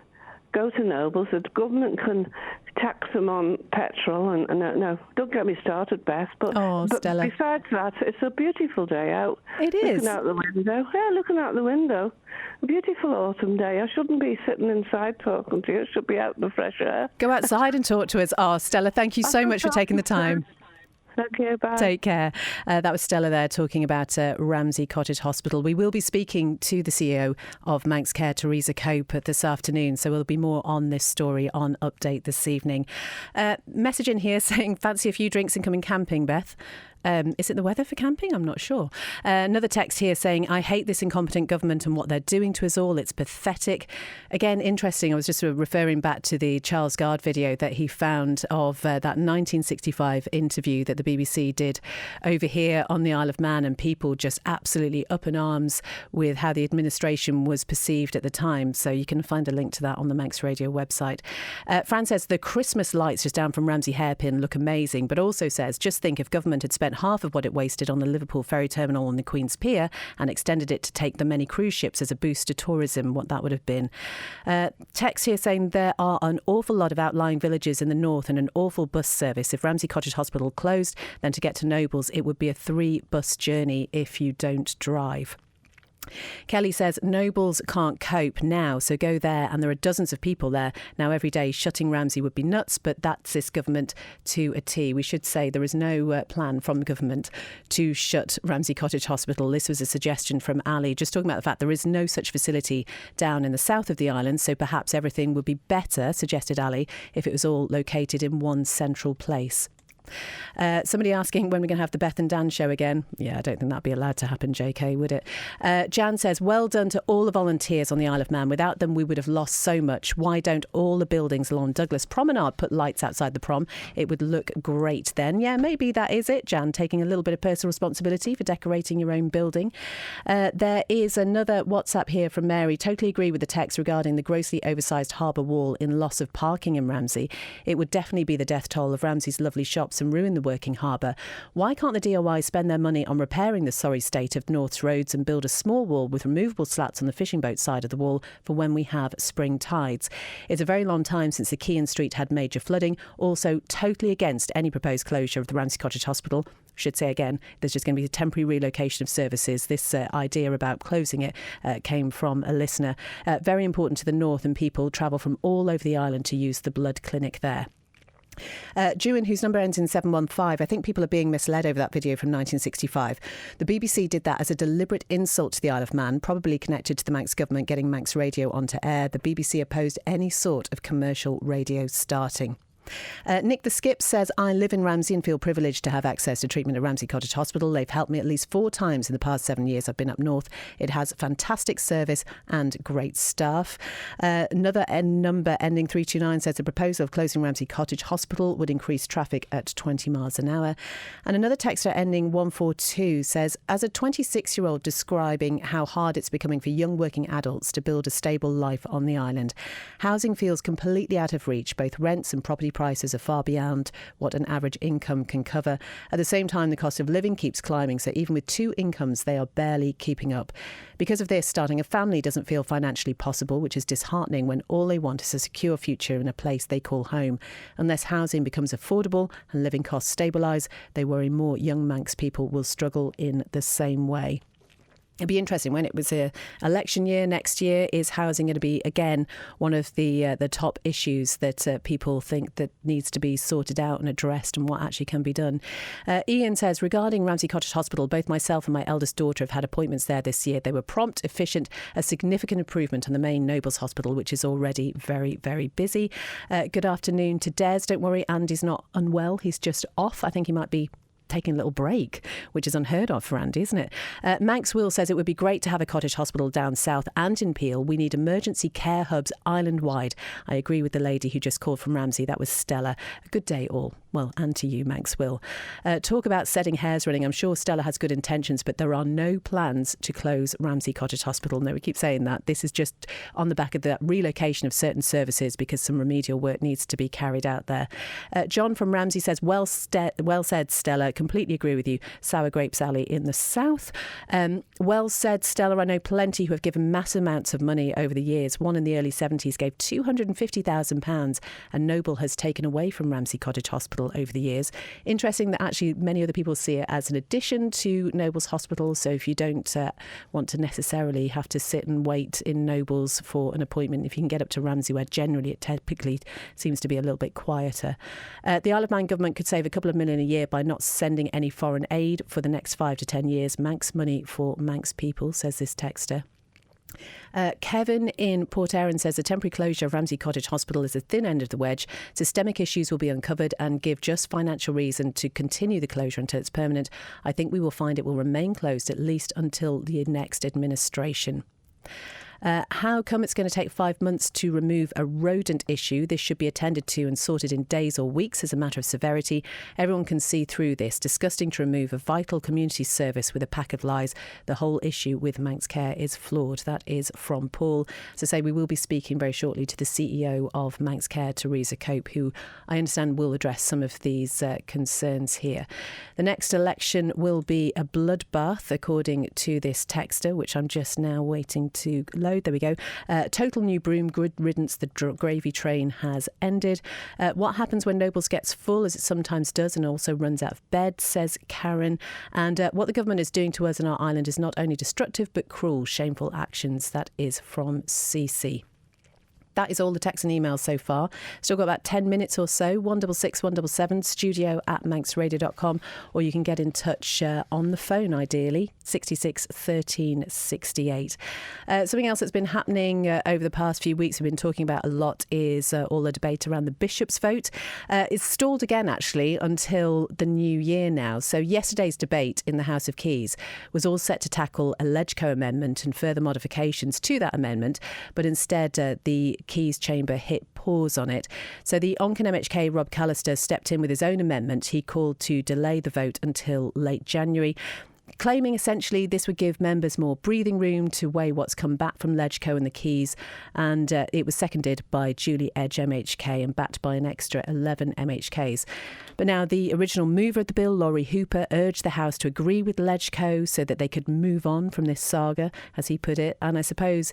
Z: go to Nobles. The government can tax them on petrol. And no, don't get me started, Beth. But
F: Stella.
Z: Besides that, it's a beautiful day out.
F: It is.
Z: Looking out the window. Yeah, looking out the window. A beautiful autumn day. I shouldn't be sitting inside talking to you. I should be out in the fresh air.
F: Go outside and talk to us. Oh, Stella, thank you so much for taking the time.
Z: Okay, bye.
F: Take care. That was Stella there talking about Ramsey Cottage Hospital. We will be speaking to the CEO of Manx Care, Teresa Cope, this afternoon, so there'll be more on this story on Update this evening. Message in here saying, fancy a few drinks and coming camping, Beth. Is it the weather for camping? I'm not sure. Another text here saying, I hate this incompetent government and what they're doing to us all. It's pathetic. Again, interesting. I was just sort of referring back to the Charles Gard video that he found of that 1965 interview that the BBC did over here on the Isle of Man, and people just absolutely up in arms with how the administration was perceived at the time. So you can find a link to that on the Manx Radio website. Fran says the Christmas lights just down from Ramsey Hairpin look amazing, but also says, just think if government had spent half of what it wasted on the Liverpool ferry terminal on the Queen's Pier and extended it to take the many cruise ships as a boost to tourism, what that would have been. Text here saying there are an awful lot of outlying villages in the north and an awful bus service. If Ramsey Cottage Hospital closed, then to get to Nobles, it would be a 3-bus journey if you don't drive. Kelly says Nobles can't cope now, so go there, and there are dozens of people there now every day. Shutting Ramsey would be nuts, but that's this government to a T. We should say there is no plan from the government to shut Ramsey Cottage Hospital. This was a suggestion from Ali, just talking about the fact there is no such facility down in the south of the island, so perhaps everything would be better, suggested Ali, if it was all located in one central place. Somebody asking when we're going to have the Beth and Dan show again. Yeah, I don't think that'd be allowed to happen, JK, would it? Jan says, well done to all the volunteers on the Isle of Man. Without them, we would have lost so much. Why don't all the buildings along Douglas Promenade put lights outside the prom? It would look great then. Yeah, maybe that is it, Jan, taking a little bit of personal responsibility for decorating your own building. There is another WhatsApp here from Mary. Totally agree with the text regarding the grossly oversized harbour wall in loss of parking in Ramsey. It would definitely be the death toll of Ramsey's lovely shops and ruin the working harbour. Why can't the DOI spend their money on repairing the sorry state of North's roads and build a small wall with removable slats on the fishing boat side of the wall for when we have spring tides? It's a very long time since the Kean Street had major flooding. Also, totally against any proposed closure of the Ramsey Cottage Hospital. Should say again, there's just going to be a temporary relocation of services. This idea about closing it came from a listener. Very important to the north, and people travel from all over the island to use the blood clinic there. Jewin, whose number ends in 715, I think people are being misled over that video from 1965. The BBC did that as a deliberate insult to the Isle of Man, probably connected to the Manx government getting Manx Radio onto air. The BBC opposed any sort of commercial radio starting. Nick the Skip says, I live in Ramsey and feel privileged to have access to treatment at Ramsey Cottage Hospital. They've helped me at least 4 times in the past 7 years I've been up north. It has fantastic service and great staff. Another number ending 329 says the proposal of closing Ramsey Cottage Hospital would increase traffic at 20 miles an hour. And another texter ending 142 says, as a 26-year-old describing how hard it's becoming for young working adults to build a stable life on the island, housing feels completely out of reach. Both rents and property prices are far beyond what an average income can cover. At the same time, the cost of living keeps climbing, so even with 2 incomes, they are barely keeping up. Because of this, starting a family doesn't feel financially possible, which is disheartening when all they want is a secure future in a place they call home. Unless housing becomes affordable and living costs stabilise, they worry more young Manx people will struggle in the same way. It'd be interesting when it was an election year next year. Is housing going to be again one of the top issues that people think that needs to be sorted out and addressed, and what actually can be done? Ian says, regarding Ramsey Cottage Hospital, both myself and my eldest daughter have had appointments there this year. They were prompt, efficient, a significant improvement on the main Nobles Hospital, which is already very, very busy. Good afternoon to Des. Don't worry, Andy's not unwell. He's just off. I think he might be taking a little break, which is unheard of for Andy, isn't it? Manx Will says it would be great to have a cottage hospital down south and in Peel. We need emergency care hubs island-wide. I agree with the lady who just called from Ramsey. That was Stella. A good day all. Well, and to you, Manx Will. Talk about setting hairs running. I'm sure Stella has good intentions, but there are no plans to close Ramsey Cottage Hospital. No, we keep saying that. This is just on the back of the relocation of certain services because some remedial work needs to be carried out there. John from Ramsey says, well said, Stella. Completely agree with you. Sour grapes alley in the south. Well said, Stella. I know plenty who have given mass amounts of money over the years. One in the early 70s gave £250,000, and Noble has taken away from Ramsey Cottage Hospital over the years. Interesting that actually many other people see it as an addition to Noble's Hospital. So if you don't want to necessarily have to sit and wait in Noble's for an appointment, if you can get up to Ramsey, where generally it typically seems to be a little bit quieter. The Isle of Man government could save a couple of million a year by not sending any foreign aid for the next 5 to 10 years. Manx money for Manx people, says this texter. Kevin in Port Erin says the temporary closure of Ramsey Cottage Hospital is the thin end of the wedge. Systemic issues will be uncovered and give just financial reason to continue the closure until it's permanent. I think we will find it will remain closed at least until the next administration. How come it's going to take 5 months to remove a rodent issue? This should be attended to and sorted in days or weeks as a matter of severity. Everyone can see through this. Disgusting to remove a vital community service with a pack of lies. The whole issue with Manx Care is flawed. That is from Paul. So say we will be speaking very shortly to the CEO of Manx Care, Teresa Cope, who I understand will address some of these concerns here. The next election will be a bloodbath, according to this texter, which I'm just now waiting to load. There we go. Total new broom, good riddance. The gravy train has ended. What happens when Nobles gets full, as it sometimes does, and also runs out of bed, says Karen. And what the government is doing to us on our island is not only destructive but cruel, shameful actions. That is from CC. That is all the texts and emails so far. Still got about 10 minutes or so. 166 177 studio@manxradio.com, or you can get in touch on the phone, ideally, 66 13 68. Something else that's been happening over the past few weeks we've been talking about a lot is all the debate around the Bishop's vote. It's stalled again, actually, until the new year now. So yesterday's debate in the House of Keys was all set to tackle a LegCo amendment and further modifications to that amendment, but instead the Keys chamber hit pause on it. So the Onken MHK Rob Callister stepped in with his own amendment. He called to delay the vote until late January, claiming essentially this would give members more breathing room to weigh what's come back from LegCo and the Keys. And it was seconded by Julie Edge MHK and backed by an extra 11 MHKs. But now the original mover of the bill, Laurie Hooper, urged the House to agree with LegCo so that they could move on from this saga, as he put it. And I suppose,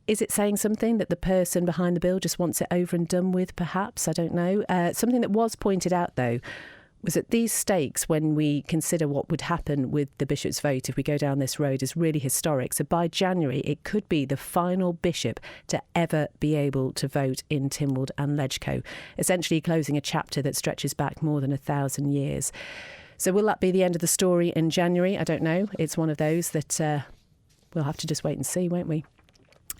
F: is it saying something that the person behind the bill just wants it over and done with, perhaps? I don't know. Something that was pointed out, though, was that these stakes, when we consider what would happen with the Bishop's vote if we go down this road, is really historic. So by January, it could be the final bishop to ever be able to vote in Tynwald and LegCo, essentially closing a chapter that stretches back more than 1,000 years. So will that be the end of the story in January? I don't know. It's one of those that we'll have to just wait and see, won't we?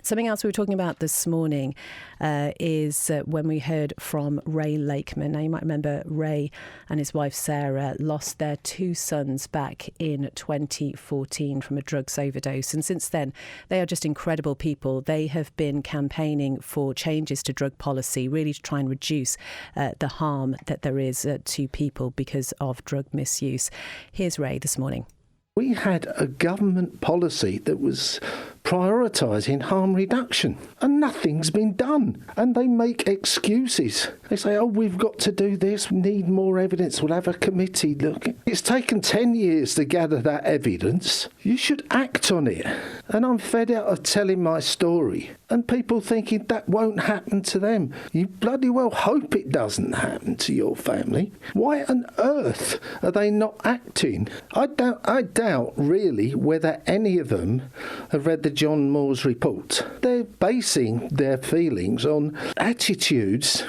F: Something else we were talking about this morning is when we heard from Ray Lakeman. Now, you might remember Ray and his wife Sarah lost their 2 sons back in 2014 from a drugs overdose. And since then, they are just incredible people. They have been campaigning for changes to drug policy, really to try and reduce the harm that there is to people because of drug misuse. Here's Ray this morning.
A: We had a government policy that was prioritising harm reduction, and nothing's been done. And they make excuses. They say, oh, we've got to do this, we need more evidence, we'll have a committee look. It's taken 10 years to gather that evidence. You should act on it. And I'm fed out of telling my story and people thinking that won't happen to them. You bloody well hope it doesn't happen to your family. Why on earth are they not acting? I doubt really whether any of them have read the John Moore's report. They're basing their feelings on attitudes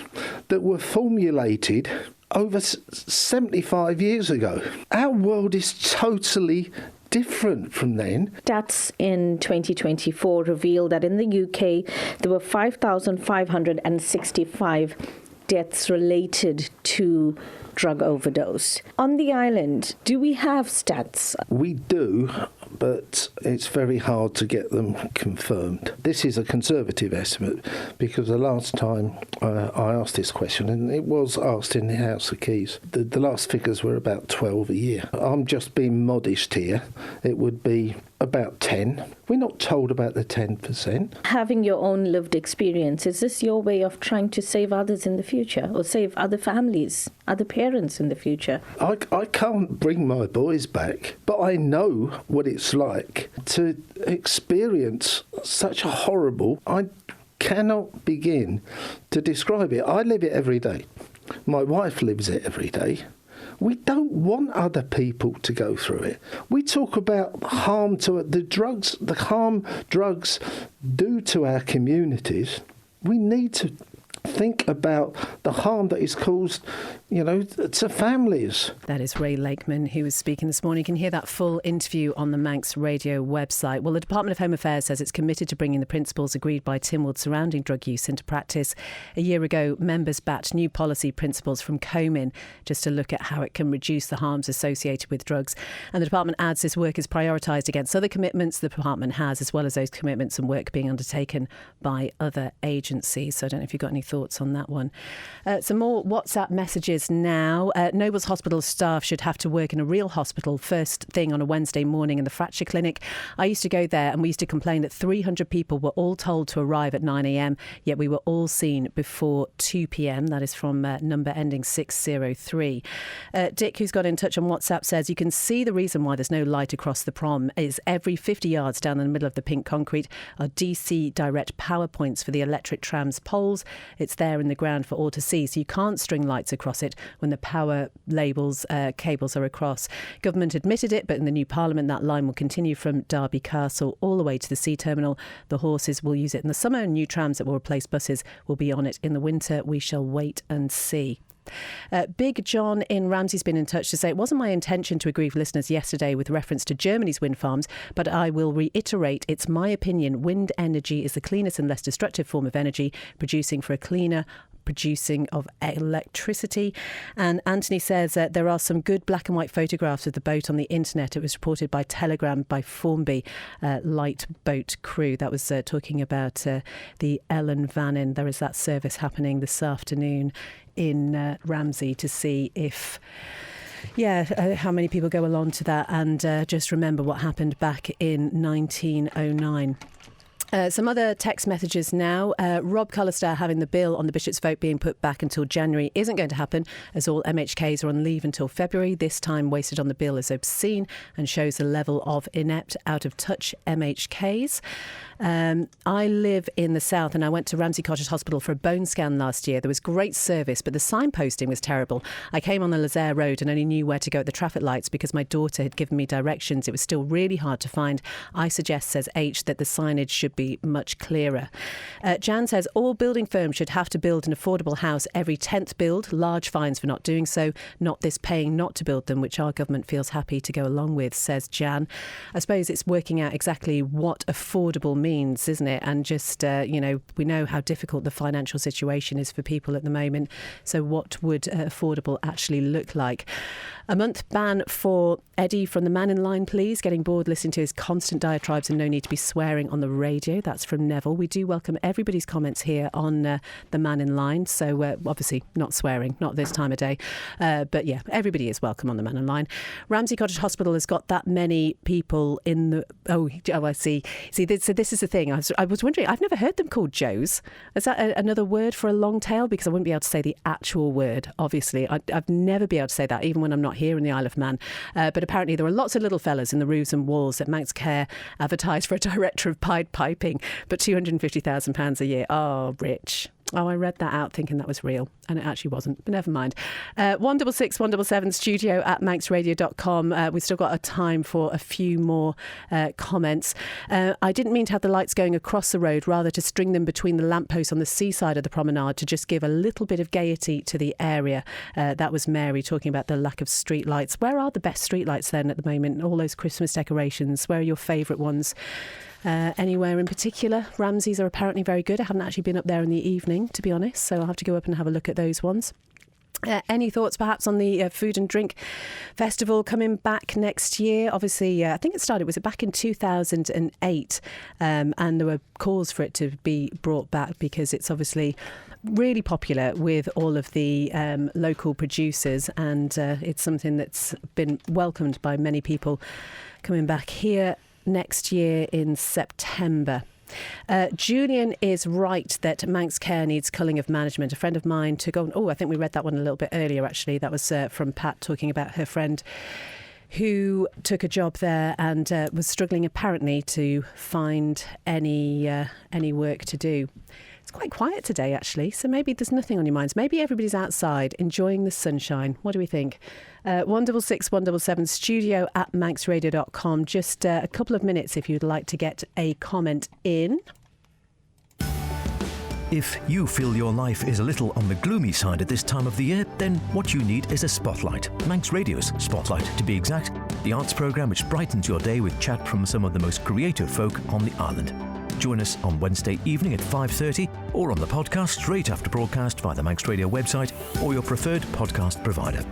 A: that were formulated over 75 years ago. Our world is totally different from then.
B: Stats in 2024 revealed that in the UK there were 5,565 deaths related to drug overdose. On the island, do we have stats?
A: We do, but it's very hard to get them confirmed. This is a conservative estimate because the last time I asked this question, and it was asked in the House of Keys, the last figures were about 12 a year. I'm just being modest here. It would be about 10. We're not told about the 10%.
B: Having your own lived experience, is this your way of trying to save others in the future or save other families, other parents in the future?
A: I can't bring my boys back, but I know what it's like to experience such a horrible... I cannot begin to describe it. I live it every day. My wife lives it every day. We don't want other people to go through it. We talk about harm to the harm drugs do to our communities. We need to think about the harm that is caused, to families.
F: That is Ray Lakeman, who was speaking this morning. You can hear that full interview on the Manx Radio website. Well, the Department of Home Affairs says it's committed to bringing the principles agreed by Tynwald surrounding drug use into practice. A year ago, members backed new policy principles from Comin just to look at how it can reduce the harms associated with drugs. And the department adds this work is prioritised against other commitments the department has, as well as those commitments and work being undertaken by other agencies. So I don't know if you've got any thoughts on that one. Some more WhatsApp messages now. Nobles Hospital staff should have to work in a real hospital first thing on a Wednesday morning in the fracture clinic. I used to go there and we used to complain that 300 people were all told to arrive at 9 a.m, yet we were all seen before 2 p.m. That is from number ending 603. Dick, who's got in touch on WhatsApp, says you can see the reason why there's no light across the prom is every 50 yards down in the middle of the pink concrete are DC direct power points for the electric tram's poles. It's there in the ground for all to see, so you can't string lights across it when the power cables are across. Government admitted it, but in the new Parliament that line will continue from Derby Castle all the way to the sea terminal. The horses will use it in the summer and new trams that will replace buses will be on it in the winter. We shall wait and see. Big John in Ramsey's been in touch to say it wasn't my intention to agree with listeners yesterday with reference to Germany's wind farms, but I will reiterate it's my opinion wind energy is the cleanest and less destructive form of energy, producing for a cleaner producing of electricity. And Anthony says there are some good black and white photographs of the boat on the internet. It was reported by Telegram by Formby light boat crew. That was talking about the Ellen Vannin. There is that service happening this afternoon in Ramsey to see if how many people go along to that and just remember what happened back in 1909. Some other text messages now. Rob Cullister having the bill on the Bishop's vote being put back until January isn't going to happen as all MHKs are on leave until February. This time wasted on the bill is obscene and shows the level of inept, out of touch MHKs. I live in the south and I went to Ramsey Cottage Hospital for a bone scan last year. There was great service, but the signposting was terrible. I came on the Lazaire Road and only knew where to go at the traffic lights because my daughter had given me directions. It was still really hard to find. I suggest, says H, that the signage should be much clearer. Jan says all building firms should have to build an affordable house every 10th build. Large fines for not doing so, not this paying not to build them, which our government feels happy to go along with, says Jan. I suppose it's working out exactly what affordable means, isn't it? And just, we know how difficult the financial situation is for people at the moment. So what would affordable actually look like? A month ban for Eddie from the Mannin line, please. Getting bored listening to his constant diatribes and no need to be swearing on the radio. That's from Neville. We do welcome everybody's comments here on the Mannin line. So obviously not swearing, not this time of day. But yeah, everybody is welcome on the Mannin line. Ramsey Cottage Hospital has got that many people in the... Oh, I see. So this is the thing. I was wondering, I've never heard them called Joes. Is that another word for a long tail? Because I wouldn't be able to say the actual word, obviously. I've never be able to say that, even when I'm not here in the Isle of Man. But apparently there are lots of little fellas in the roofs and walls that Manx Care advertised for a director of Pied Piping, but £250,000 a year. Oh, rich. Oh, I read that out thinking that was real, and it actually wasn't, but never mind. 166 177 studio at manxradio.com. We've still got a time for a few more comments. I didn't mean to have the lights going across the road, rather to string them between the lampposts on the seaside of the promenade to just give a little bit of gaiety to the area. That was Mary talking about the lack of street lights. Where are the best street lights then at the moment? All those Christmas decorations, where are your favourite ones? Anywhere in particular? Ramsey's are apparently very good. I haven't actually been up there in the evening, to be honest, so I'll have to go up and have a look at those ones. Any thoughts perhaps on the Food and Drink Festival coming back next year? Obviously, I think was it back in 2008? And there were calls for it to be brought back because it's obviously really popular with all of the local producers, and it's something that's been welcomed by many people coming back here next year in September. Julian is right that Manx Care needs culling of management. A friend of mine took on... I think we read that one a little bit earlier, actually. That was from Pat talking about her friend who took a job there and was struggling apparently to find any work to do. It's quite quiet today, actually, so maybe there's nothing on your minds. Maybe everybody's outside enjoying the sunshine. What do we think? 166 177 studio at manxradio.com. Just a couple of minutes if you'd like to get a comment in.
C: If you feel your life is a little on the gloomy side at this time of the year, then what you need is a spotlight. Manx Radio's Spotlight, to be exact. The arts programme which brightens your day with chat from some of the most creative folk on the island. Join us on Wednesday evening at 5:30 or on the podcast straight after broadcast via the Manx Radio website or your preferred podcast provider.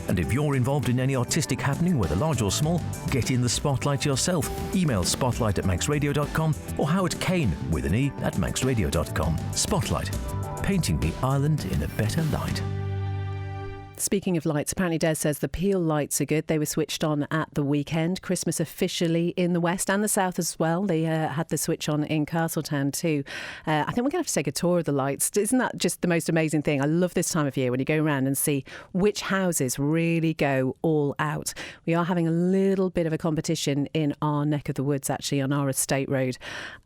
C: And if you're involved in any artistic happening, whether large or small, get in the spotlight yourself. Email spotlight@manxradio.com or Howard Kane with an E at manxradio.com. Spotlight, painting the island in a better light.
F: Speaking of lights, apparently Des says the Peel lights are good. They were switched on at the weekend. Christmas officially in the west and the south as well. They had the switch on in Castletown too. I think we're going to have to take a tour of the lights. Isn't that just the most amazing thing? I love this time of year when you go around and see which houses really go all out. We are having a little bit of a competition in our neck of the woods, actually, on our estate road.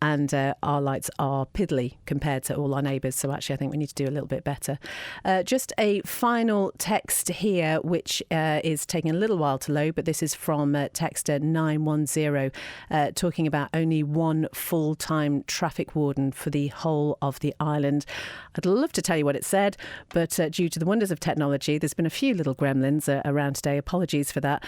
F: And our lights are piddly compared to all our neighbours. So actually, I think we need to do a little bit better. Just a final text here, which is taking a little while to load, but this is from texter 910, talking about only one full-time traffic warden for the whole of the island. I'd love to tell you what it said, but due to the wonders of technology, there's been a few little gremlins around today. Apologies for that.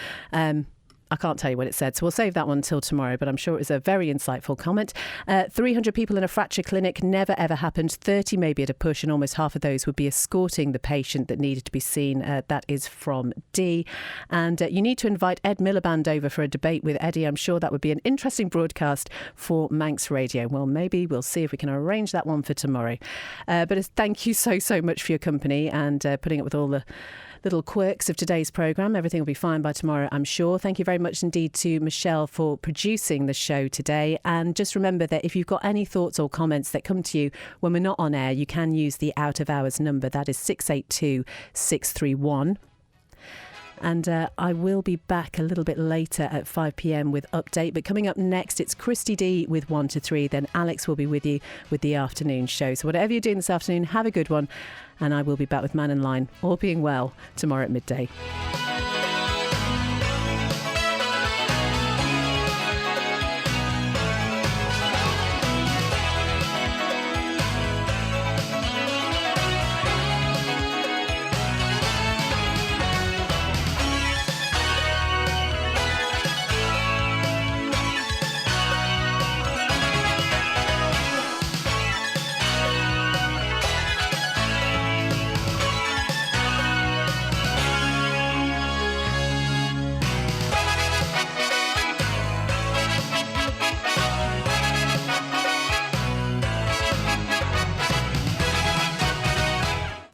F: I can't tell you what it said, so we'll save that one until tomorrow, but I'm sure it was a very insightful comment. 300 people in a fracture clinic, never ever happened. 30 maybe at a push, and almost half of those would be escorting the patient that needed to be seen. That is from D. And you need to invite Ed Miliband over for a debate with Eddie. I'm sure that would be an interesting broadcast for Manx Radio. Well, maybe we'll see if we can arrange that one for tomorrow. But thank you so much for your company and putting up with all the little quirks of today's programme. Everything will be fine by tomorrow, I'm sure. Thank you very much indeed to Michelle for producing the show today. And just remember that if you've got any thoughts or comments that come to you when we're not on air, you can use the out of hours number. That is 682 631. And I will be back a little bit later at 5 p.m. with Update. But coming up next, it's Christy D with 1 to 3. Then Alex will be with you with the afternoon show. So whatever you're doing this afternoon, have a good one. And I will be back with Mannin Line, all being well, tomorrow at midday.